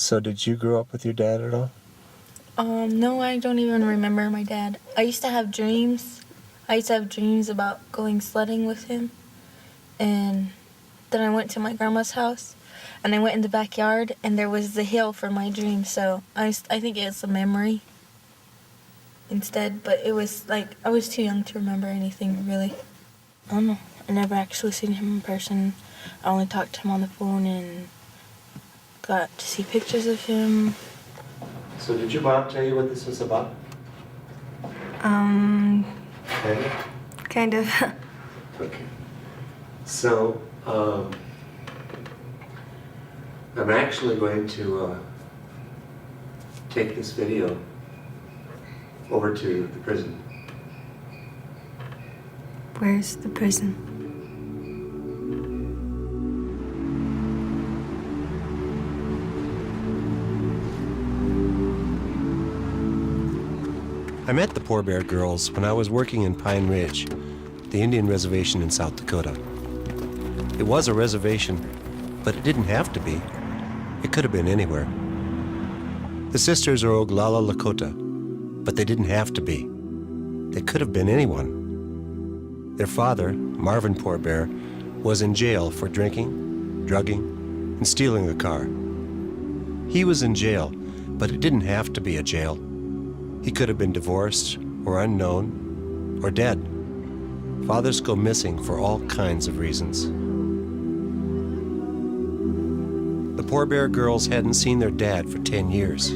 So did you grow up with your dad at all? No, I don't even remember my dad. I used to have dreams. I used to have dreams about going sledding with him. And then I went to my grandma's house, and I went in the backyard, and there was the hill for my dream. So I think it's a memory instead, but it was like, I was too young to remember anything, really. I don't know. I never actually seen him in person. I only talked to him on the phone and got to see pictures of him. So did your mom tell you what this was about? Kind Kind of. Okay. So, I'm actually going to take this video over to the prison. Where's the prison? I met the Poor Bear Girls when I was working in Pine Ridge, the Indian reservation in South Dakota. It was a reservation, but it didn't have to be. It could have been anywhere. The sisters are Oglala Lakota, but they didn't have to be. They could have been anyone. Their father, Marvin Poor Bear, was in jail for drinking, drugging, and stealing a car. He was in jail, but it didn't have to be a jail. He could have been divorced, or unknown, or dead. Fathers go missing for all kinds of reasons. The Poor Bear Girls hadn't seen their dad for 10 years.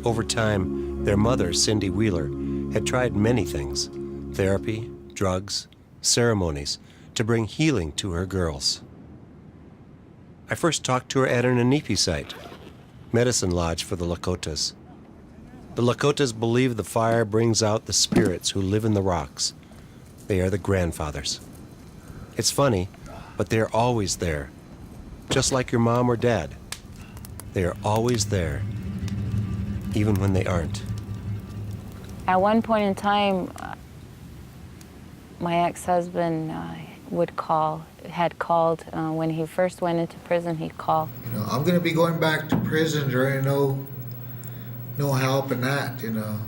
Over time, their mother, Cindy Wheeler, had tried many things: therapy, drugs, ceremonies, to bring healing to her girls. I first talked to her at an Inipi site, medicine lodge for the Lakotas. The Lakotas believe the fire brings out the spirits who live in the rocks. They are the grandfathers. It's funny, but they are always there, just like your mom or dad. They are always there, even when they aren't. At one point in time, my ex-husband had called when he first went into prison. He'd call. You know, I'm going to be going back to prison. There ain't no help in that, you know.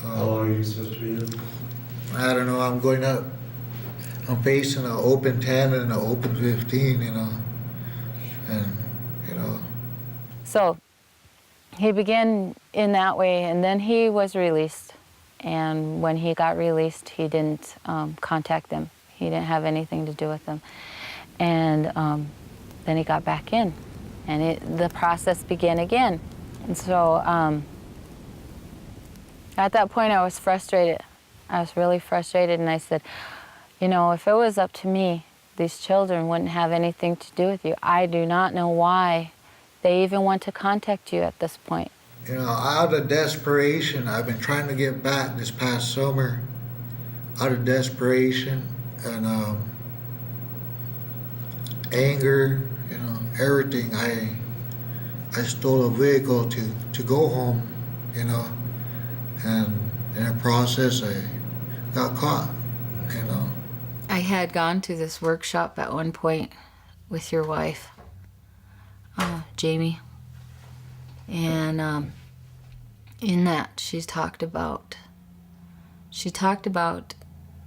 How long are you supposed to be in? I don't know. I'm facing an open 10 and an open 15, you know. And, you know. So he began in that way, and then he was released. And when he got released, he didn't contact them. He didn't have anything to do with them. And then he got back in, and the process began again. And so at that point, I was frustrated. I was really frustrated, and I said, you know, if it was up to me, these children wouldn't have anything to do with you. I do not know why they even want to contact you at this point. You know, out of desperation, I've been trying to get back this past summer. Out of desperation and anger, you know, everything. I stole a vehicle to go home, you know, and in the process I got caught, you know. I had gone to this workshop at one point with your wife, Jamie, and in that she talked about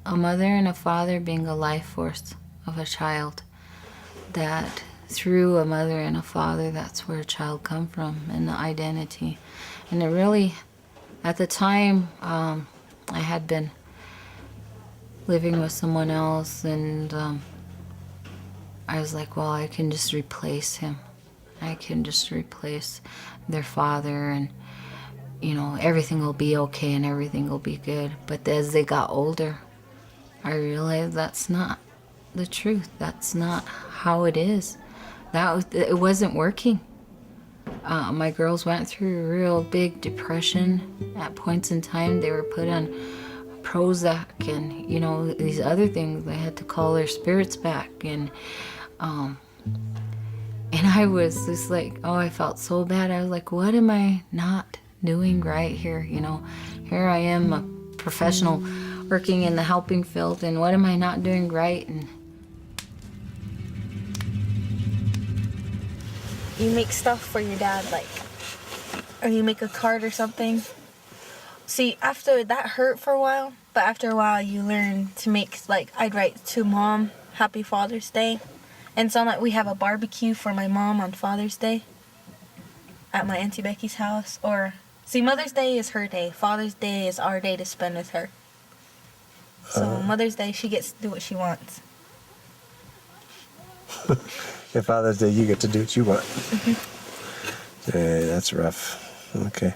a mother and a father being a life force of a child, that through a mother and a father, that's where a child come from, and the identity. And it really, at the time, I had been living with someone else, and I was like, well, I can just replace him. I can just replace their father, and you know, everything will be okay and everything will be good. But as they got older, I realized that's not the truth. That's not how it is. It wasn't working. My girls went through a real big depression. At points in time, they were put on Prozac and, you know, these other things. They had to call their spirits back. And I was just like, oh, I felt so bad. I was like, what am I not doing right here? You know, here I am, a professional working in the helping field, and what am I not doing right? And you make stuff for your dad, like, or you make a card or something. See, after that hurt for a while, but after a while you learn to make, like, I'd write to Mom, Happy Father's Day. And so like we have a barbecue for my mom on Father's Day at my Auntie Becky's house. Or, see, Mother's Day is her day. Father's Day is our day to spend with her. So Mother's Day, she gets to do what she wants. And Father's Day, you get to do what you want. Hey, that's rough. Okay.